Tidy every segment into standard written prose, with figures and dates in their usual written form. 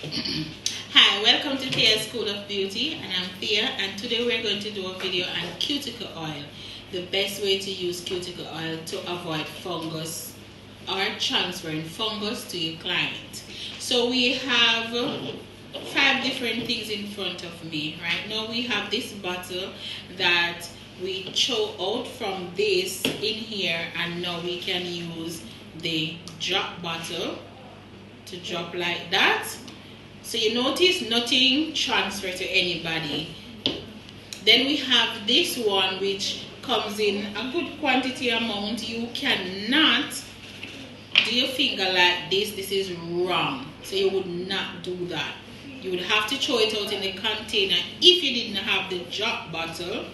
Hi, welcome to Thea's School of Beauty, and I'm Thea, and today we're going to do a video on cuticle oil, the best way to use cuticle oil to avoid fungus or transferring fungus to your client. So we have 5 different things in front of me. Right now we have this bottle that we chose out from this in here, and now we can use the drop bottle to drop like that. So you notice nothing transfer to anybody. Then we have this one which comes in a good quantity amount. You cannot do your finger like this. This is wrong. So you would not do that. You would have to throw it out in the container if you didn't have the drop bottle,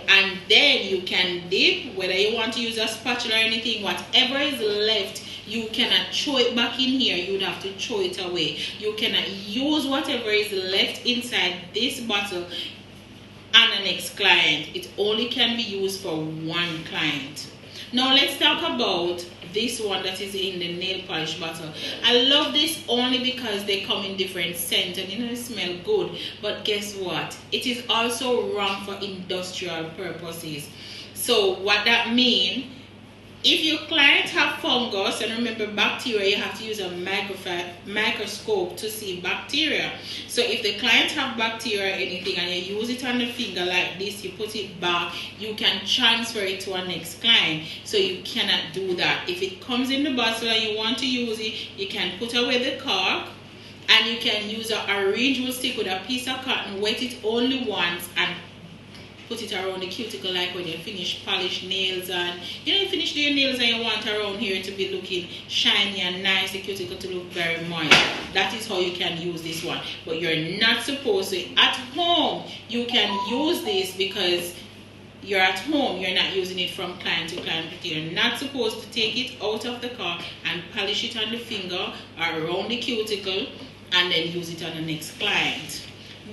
and then you can dip, whether you want to use a spatula or anything, whatever is left, you cannot throw it back in here. You would have to throw it away. You cannot use whatever is left inside this bottle on the next client. It only can be used for one client. Now let's talk about this one that is in the nail polish bottle. I love this only because they come in different scents and they smell good. But guess what? It is also wrong for industrial purposes. So what that means, if your client have fungus, and remember bacteria, you have to use a microscope to see bacteria. So if the client have bacteria or anything and you use it on the finger like this, you put it back, you can transfer it to our next client. So you cannot do that. If it comes in the bottle and you want to use it, you can put away the cork, and you can use a orange wood stick with a piece of cotton, wet it only once, and put it around the cuticle, like when you finish polish nails, and you finish doing nails and you want around here to be looking shiny and nice, the cuticle to look very moist. That is how you can use this one. But you're not supposed to. At home, you can use this because you're at home. You're not using it from client to client. But you're not supposed to take it out of the car and polish it on the finger or around the cuticle and then use it on the next client.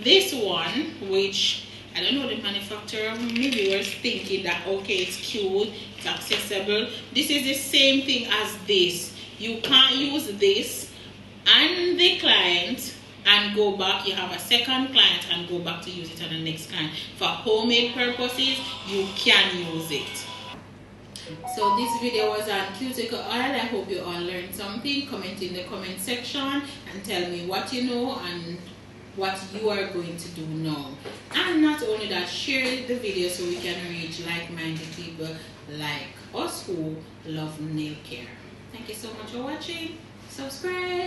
This one, which I don't know the manufacturer, maybe was thinking that okay, it's cute, it's accessible. This is the same thing as this. You can't use this and the client and go back. You have a second client and go back to use it on the next client. For homemade purposes, you can use it. So this video was on cuticle oil. I hope you all learned something. Comment in the comment section and tell me what you know and what you are going to do now. And not only that, share the video so we can reach like-minded people like us who love nail care. Thank you so much for watching. Subscribe.